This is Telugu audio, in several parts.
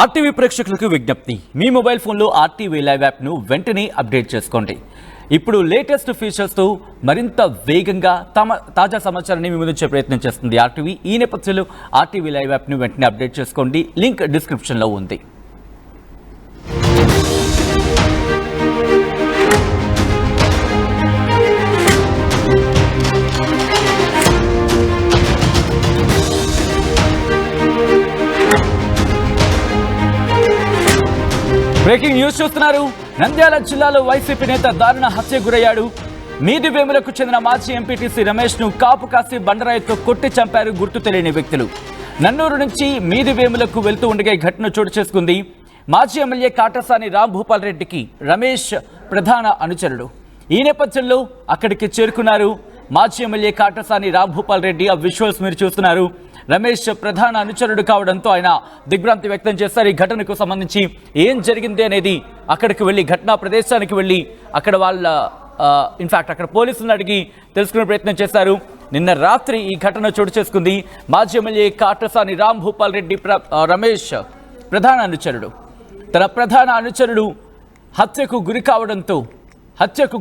ఆర్టీవీ ప్రేక్షకులకు విజ్ఞప్తి, మీ మొబైల్ ఫోన్లో ఆర్టీవీ లైవ్ యాప్ను వెంటనే అప్డేట్ చేసుకోండి. ఇప్పుడు లేటెస్ట్ ఫీచర్స్తో మరింత వేగంగా తాజా సమాచారాన్ని మీ ముందుంచే ప్రయత్నం చేస్తుంది ఆర్టీవీ. ఈ నేపథ్యంలో ఆర్టీవీ లైవ్ యాప్ను వెంటనే అప్డేట్ చేసుకోండి. లింక్ డిస్క్రిప్షన్లో ఉంది. బ్రేకింగ్ న్యూస్ చూస్తున్నారు. నంద్యాల జిల్లాలో వైసీపీ నేత దారుణ హత్య గురయ్యాడు. మీది వేములకు చెందిన మాజీ ఎంపీటీసీ రమేష్ ను కాపు కాసి బండరాయితో కొట్టి చంపారు గుర్తు తెలియని వ్యక్తులు. నన్నూరు నుంచి మీది వేములకు వెళ్తూ ఉండగా ఈ ఘటన చోటు చేసుకుంది. మాజీ ఎమ్మెల్యే కాటసాని రాంభూపాల్ రెడ్డికి రమేష్ ప్రధాన అనుచరుడు. ఈ నేపథ్యంలో అక్కడికి చేరుకున్నారు మాజీ ఎమ్మెల్యే కాటసాని రాంభూపాల్ రెడ్డి. ఆ విజువల్స్ మీరు చూస్తున్నారు. రమేష్ ప్రధాన అనుచరుడు కావడంతో ఆయన దిగ్భ్రాంతి వ్యక్తం చేశారు. ఈ ఘటనకు సంబంధించి ఏం జరిగింది అనేది అక్కడికి వెళ్ళి ఘటనా ప్రదేశానికి వెళ్ళి అక్కడ ఇన్ఫాక్ట్ అక్కడ పోలీసులను అడిగి తెలుసుకునే ప్రయత్నం చేశారు. నిన్న రాత్రి ఈ ఘటన చోటు చేసుకుంది. మాజీ ఎమ్మెల్యే కాటసాని రాంభూపాల్ రెడ్డి రమేష్ ప్రధాన అనుచరుడు. తన ప్రధాన అనుచరుడు హత్యకు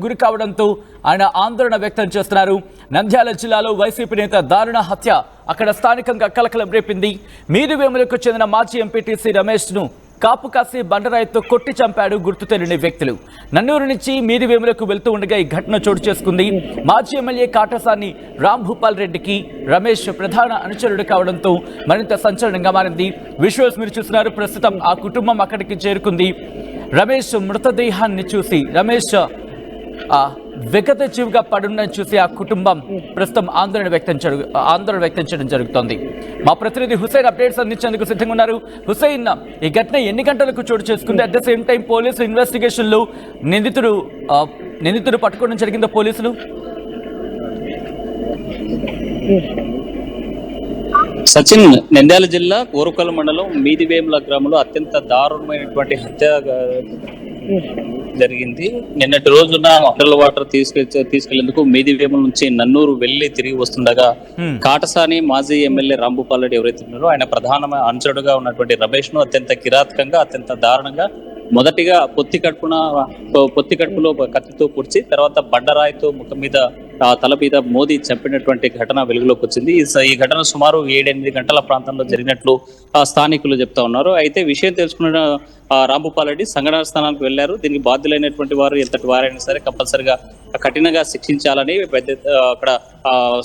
గురి కావడంతో ఆయన ఆందోళన వ్యక్తం చేస్తున్నారు. నంద్యాల జిల్లాలో వైసీపీ నేత దారుణ హత్య అక్కడ స్థానికంగా కలకలం రేపింది. మీది వేములకు చెందిన మాజీ ఎంపీటీసీ రమేష్ ను కాపు కాసి బండరాయితో కొట్టి చంపాడు గుర్తు తెలియని వ్యక్తులు. నన్నూరు నుంచి మీది వేములకు వెళ్తూ ఉండగా ఈ ఘటన చోటు చేసుకుంది. మాజీ ఎమ్మెల్యే కాటసాని రాంభూపాల్ రెడ్డికి రమేష్ ప్రధాన అనుచరుడు కావడంతో మరింత సంచలనంగా మారింది. విజువల్స్ మీరు చూస్తున్నారు. ప్రస్తుతం ఆ కుటుంబం అక్కడికి చేరుకుంది. రమేష్ మృతదేహాన్ని చూసి రమేష్ విగత జీవిగా పడుందని చూసి ఆ కుటుంబం ప్రస్తుతం ఆందోళన వ్యక్తం చేయడం జరుగుతోంది. మా ప్రతినిధి హుసైన్ అప్డేట్స్ అందించేందుకు సిద్ధంగా ఉన్నారు. హుసైన్, ఈ ఘటన ఎన్ని గంటలకు చోటు చేసుకుంది? At the same time police investigation లో నిందితుడు పట్టుకోవడం జరిగిందో పోలీసులు? సచిన్, నంద్యాల జిల్లా కోరుకల్ మండలం మీదివేముల గ్రామంలో అత్యంత దారుణమైనటువంటి హత్య జరిగింది. నిన్నటి రోజున మినరల్ వాటర్ తీసుకెళ్లేందుకు మీదివేముల నుంచి నన్నూరు వెళ్లి తిరిగి వస్తుండగా కాటసాని మాజీ ఎమ్మెల్యే రాంభూపాల్ రెడ్డి ఎవరైతే ఉన్నారో ఆయన ప్రధాన అనుచరుడుగా ఉన్నటువంటి రమేష్ ను అత్యంత కిరాతకంగా అత్యంత దారుణంగా మొదటిగా పొత్తి కడుపులో కత్తితో పొడిచి తర్వాత బండరాయితో ముఖం మీద తల మీద మోదీ చంపినటువంటి ఘటన వెలుగులోకి వచ్చింది. ఈ ఘటన సుమారు 7-8 గంటల ప్రాంతంలో జరిగినట్లు స్థానికులు చెప్తా ఉన్నారు. అయితే విషయం తెలుసుకున్న రాంభూపాల్ రెడ్డి సంఘటన స్థానానికి వెళ్లారు. దీనికి బాధ్యులైనటువంటి వారు ఎంతటి వారైనా సరే కంపల్సరీగా కఠినంగా శిక్షించాలని అక్కడ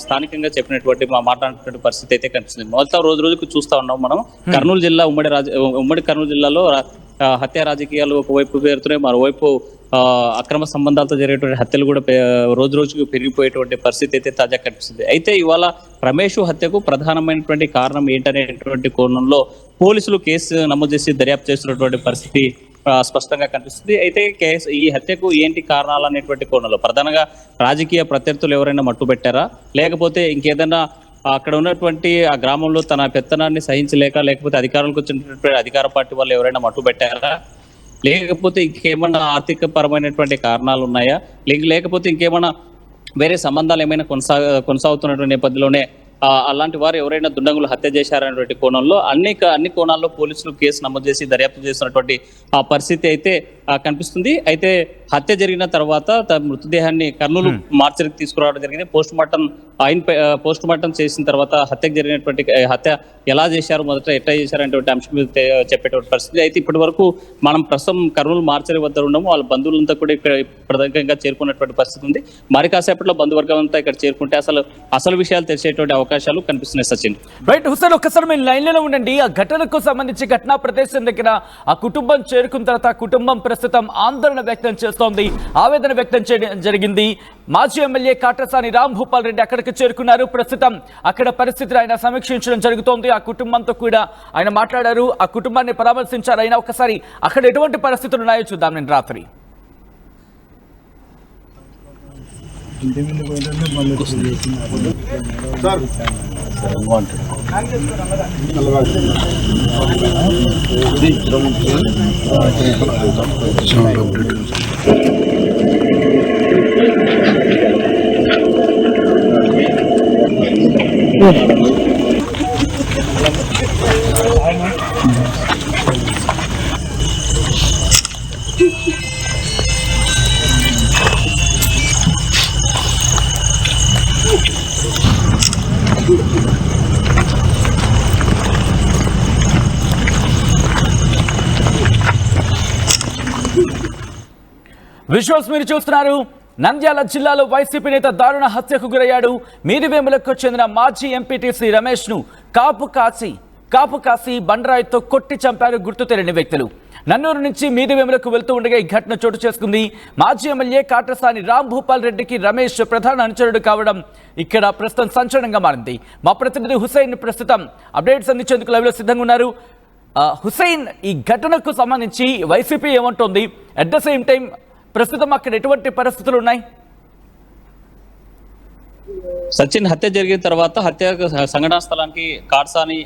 స్థానికంగా చెప్పినటువంటి మాట్లాడినటువంటి పరిస్థితి అయితే కనిపిస్తుంది. మొత్తం రోజుకు చూస్తా ఉన్నాం మనం. కర్నూలు జిల్లా ఉమ్మడి కర్నూలు జిల్లాలో హత్య రాజకీయాలు ఒకవైపు పేరుతున్నాయి, మరోవైపు అక్రమ సంబంధాలతో జరిగేటువంటి హత్యలు కూడా రోజుకు పెరిగిపోయేటువంటి పరిస్థితి అయితే తాజా కనిపిస్తుంది. అయితే ఇవాళ రమేష్ హత్యకు ప్రధానమైనటువంటి కారణం ఏంటనేటువంటి కోణంలో పోలీసులు కేసు నమోదు చేసి దర్యాప్తు చేస్తున్నటువంటి పరిస్థితి స్పష్టంగా కనిపిస్తుంది. అయితే ఈ హత్యకు ఏంటి కారణాలు అనేటువంటి కోణంలో ప్రధానంగా రాజకీయ ప్రత్యర్థులు ఎవరైనా మట్టుబెట్టారా, లేకపోతే ఇంకేదైనా అక్కడ ఉన్నటువంటి ఆ గ్రామంలో తన పెత్తనాన్ని సహించలేక, లేకపోతే అధికారులకు వచ్చినటువంటి అధికార పార్టీ వాళ్ళు ఎవరైనా మట్టుబెట్టారా, లేకపోతే ఇంకేమన్నా ఆర్థిక పరమైనటువంటి కారణాలు ఉన్నాయా, లేకపోతే ఇంకేమన్నా వేరే సంబంధాలు ఏమైనా కొనసాగుతున్నటువంటి నేపథ్యంలోనే అలాంటి వారు ఎవరైనా దుండగులు హత్య చేశారనేటువంటి కోణంలో అన్ని కోణాల్లో పోలీసులు కేసు నమోదు చేసి దర్యాప్తు చేస్తున్నటువంటి ఆ పరిస్థితి అయితే కనిపిస్తుంది. అయితే హత్య జరిగిన తర్వాత మృతదేహాన్ని కర్నూలు మార్చరికి తీసుకురావడం జరిగింది. పోస్ట్ మార్టం చేసిన తర్వాత హత్యకు జరిగినటువంటి హత్య ఎలా చేశారు, మొదట ఎట్లా చేశారనేటువంటి అంశం మీద చెప్పేటువంటి పరిస్థితి. అయితే ఇప్పటి వరకు మనం ప్రస్తుతం కర్నూలు మార్చరి వద్ద ఉన్నాము. వాళ్ళ బంధువులంతా కూడా ఇక్కడ ప్రధానంగా చేరుకున్నటువంటి పరిస్థితి ఉంది. మరి కాసేపట్లో బంధువర్గం అంతా ఇక్కడ చేరుకుంటే అసలు విషయాలు తెలిసేటువంటి అవకాశాలు కనిపిస్తున్నాయి. సచిన్, రైట్. హుసేన్, ఒక్కసారి మీరు లైన్లో ఉండండి. ఆ ఘటనకు సంబంధించి ఘటనా ప్రదేశం దగ్గర ఆ కుటుంబం చేరుకున్న తర్వాత ఆ కుటుంబం ప్రస్తుతం ఆందోళన వ్యక్తం చేస్తోంది, ఆవేదన వ్యక్తం చేయడం జరిగింది. మాజీ ఎమ్మెల్యే కాటసాని రాంభూపాల్ రెడ్డి అక్కడికి చేరుకున్నారు. ప్రస్తుతం అక్కడ పరిస్థితిని ఆయన సమీక్షించడం జరుగుతోంది. ఆ కుటుంబంతో కూడా ఆయన మాట్లాడారు, ఆ కుటుంబాన్ని పరామర్శించారు. అయినా ఒకసారి అక్కడ ఎటువంటి పరిస్థితులు ఉన్నాయో చూద్దాం. నేను రాత్రి విజువల్స్ మీరు చూస్తున్నారు. నంద్యాల జిల్లాలో వైసీపీ నేత దారుణ హత్యకు గురయ్యాడు. మీదివేములకు చెందిన మాజీ ఎంపీటీసీ రమేష్ ను కాపు కాసి బండరాయితో కొట్టి చంపారు గుర్తు తెలియని వ్యక్తులు. నన్నూరు నుంచి మీదివేములకు వెళ్తూ ఉండగా ఈ ఘటన చోటు చేసుకుంది. మాజీ ఎమ్మెల్యే కాటసాని రాంభూపాల్ రెడ్డికి రమేష్ ప్రధాన అనుచరుడు కావడం ఇక్కడ ప్రస్తుతం సంచలనంగా మారింది. మా ప్రతినిధి హుసైన్ ప్రస్తుతం అప్డేట్స్ అందించేందుకు లైవ్లో సిద్ధంగా ఉన్నారు. హుసైన్, ఈ ఘటనకు సంబంధించి వైసీపీ ఏమంటోంది? అట్ ద సేమ్ టైం ప్రస్తుతం అక్కడ ఎటువంటి పరిస్థితులు ఉన్నాయి? సచిన్, హత్య జరిగిన తర్వాత హత్య సంఘటనా స్థలానికి కాటసాని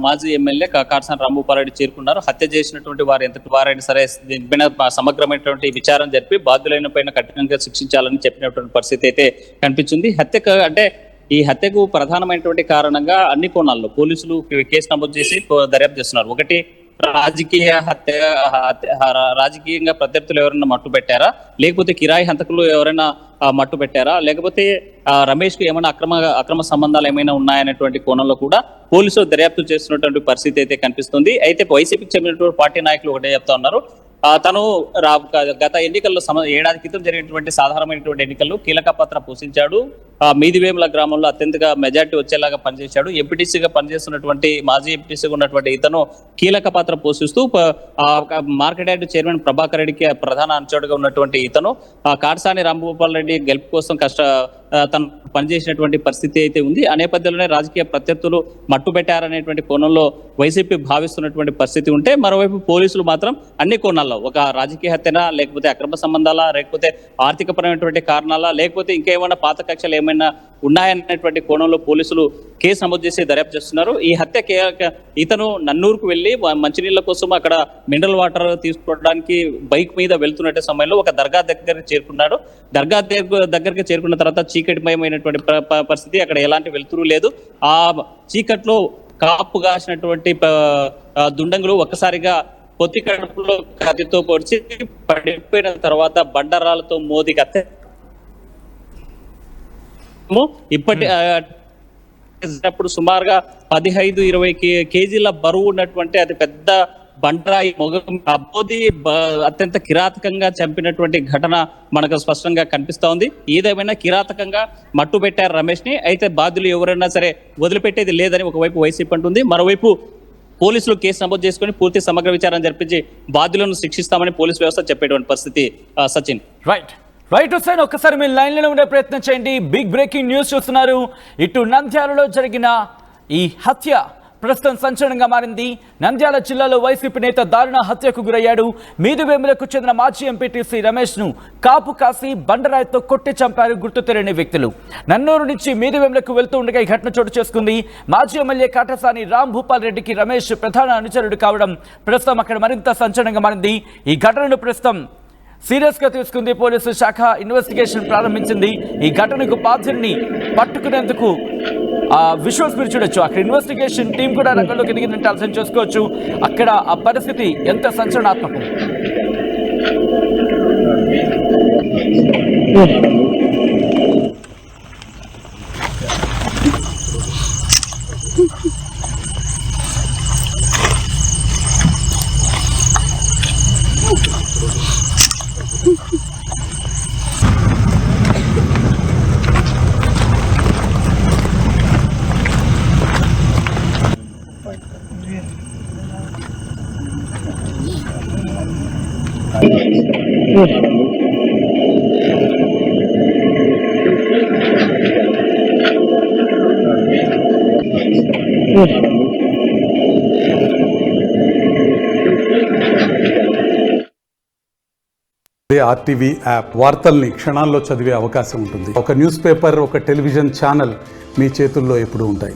మాజీ ఎమ్మెల్యే కాటసాని రాంభూపాల్ రెడ్డి చేరుకున్నారు. హత్య చేసినటువంటి వారైనా సరే దీనిపైన సమగ్రమైనటువంటి విచారం జరిపి బాధ్యులైన పైన కఠినంగా శిక్షించాలని చెప్పినటువంటి పరిస్థితి అయితే కనిపించింది. ఈ హత్యకు ప్రధానమైనటువంటి కారణంగా అన్ని కోణాల్లో పోలీసులు కేసు నమోదు చేసి దర్యాప్తు చేస్తున్నారు. ఒకటి, రాజకీయంగా ప్రత్యర్థులు ఎవరైనా మట్టు పెట్టారా, లేకపోతే కిరాయి హంతకులు ఎవరైనా మట్టు పెట్టారా, లేకపోతే రమేష్ కు ఏమైనా అక్రమ సంబంధాలు ఏమైనా ఉన్నాయనేటువంటి కోణంలో కూడా పోలీసులు దర్యాప్తు చేస్తున్నటువంటి పరిస్థితి అయితే కనిపిస్తుంది. అయితే వైసీపీకి చెందినటువంటి పార్టీ నాయకులు ఒకటే చెప్తా ఉన్నారు. తను గత ఎన్నికల్లో ఏడాది క్రితం జరిగినటువంటి సాధారణమైనటువంటి ఎన్నికల్లో కీలక పాత్ర పోషించాడు. మీదివేముల గ్రామంలో అత్యంతగా మెజార్టీ వచ్చేలాగా పనిచేశాడు. ఎంపీటీసీగా పనిచేస్తున్నటువంటి మాజీ ఎంపీటీసీగా ఉన్నటువంటి ఇతను కీలక పాత్ర పోషిస్తూ మార్కెట్ యార్డ్ చైర్మన్ ప్రభాకర్ రెడ్డికి ప్రధాన అనుచరుడుగా ఉన్నటువంటి ఇతను కాటసాని రాంభూపాల్ రెడ్డి గెలుపు కోసం తను పనిచేసినటువంటి పరిస్థితి అయితే ఉంది. ఆ నేపథ్యంలోనే రాజకీయ ప్రత్యర్థులు మట్టు పెట్టారనేటువంటి కోణంలో వైసీపీ భావిస్తున్నటువంటి పరిస్థితి ఉంటే, మరోవైపు పోలీసులు మాత్రం అన్ని కోణాల్లో ఒక రాజకీయ హత్యనా, లేకపోతే అక్రమ సంబంధాలా, లేకపోతే ఆర్థికపరమైనటువంటి కారణాలా, లేకపోతే ఇంకేమైనా పాత కక్షలు ఏమైనా ఉన్నాయనేటువంటి కోణంలో పోలీసులు కేసు నమోదు చేసి దర్యాప్తు చేస్తున్నారు. ఈ హత్య ఇతను నన్నూరుకు వెళ్లి మంచినీళ్ల కోసం అక్కడ మినరల్ వాటర్ తీసుకోవడానికి బైక్ మీద వెళ్తున్నట్టు సమయంలో ఒక దర్గా దగ్గరికి చేరుకున్నాడు. దర్గా దగ్గరికి చేరుకున్న తర్వాత చీకటిమయమైనటువంటి పరిస్థితి, అక్కడ ఎలాంటి వెలుతురు లేదు. ఆ చీకట్లో కాపు కాసినటువంటి దుండంగులు ఒక్కసారిగా పొత్తి కడుపులో కత్తితో పొడిచి పడిపోయిన తర్వాత బండరాలతో మోదీ ఇప్పటిప్పుడు సుమారుగా 15-20 కేజీల బరువు ఉన్నటువంటి అతి పెద్ద బండరాయి మోదీ అత్యంత కిరాతకంగా చంపినటువంటి ఘటన మనకు స్పష్టంగా కనిపిస్తా ఉంది. ఏదేమైనా కిరాతకంగా మట్టు పెట్టారు రమేష్ ని. అయితే బాధ్యులు ఎవరైనా సరే వదిలిపెట్టేది లేదని ఒకవైపు వైసీపీ అంటుంది, మరోవైపు పోలీసులు కేసు నమోదు చేసుకుని పూర్తి సమగ్ర విచారణ జరిపించి బాధ్యులను శిక్షిస్తామని పోలీసు వ్యవస్థ చెప్పేటువంటి పరిస్థితి. సచిన్, రైట్ హుసైన్, ఒక్కసారి మీరు లైన్లోనే ఉండే ప్రయత్నం చేయండి. బిగ్ బ్రేకింగ్ న్యూస్ చూస్తున్నారు. ఇటు నంద్యాలలో జరిగిన ఈ హత్య ప్రస్తుతం సంచలనంగా మారింది. నంద్యాల జిల్లాలో వైసీపీ నేత దారుణ హత్యకు గురయ్యాడు. మీదివేములకు చెందిన మాజీ ఎంపీటీసీ రమేష్ ను కాపు కాసి బండరాయితో కొట్టి చంపారు గుర్తు తెలియని వ్యక్తులు. నన్నూరు నుంచి మీదివేములకు వెళ్తూ ఉండగా ఈ ఘటన చోటు చేసుకుంది. మాజీ ఎమ్మెల్యే కాటసాని రాంభూపాల్ రెడ్డికి రమేష్ ప్రధాన అనుచరుడు కావడం ప్రస్తుతం అక్కడ మరింత సంచలనంగా మారింది. ఈ ఘటనను ప్రస్తుతం సీరియస్ గా తీసుకుంది పోలీసు శాఖ. ఇన్వెస్టిగేషన్ ప్రారంభించింది. ఈ ఘటనకు బాధ్యుల్ని పట్టుకునేందుకు విజువల్స్ మీరు చూడొచ్చు. అక్కడ ఇన్వెస్టిగేషన్ టీం కూడా రంగంలోకి దిగిందంటే అర్థం చేసుకోవచ్చు అక్కడ ఆ పరిస్థితి ఎంత సంచలనాత్మకం. ఆర్టీవీ యాప్ వార్తల్ని క్షణాల్లో చదివే అవకాశం ఉంటుంది. ఒక న్యూస్ పేపర్, ఒక టెలివిజన్ ఛానల్ మీ చేతుల్లో ఎప్పుడూ ఉంటాయి.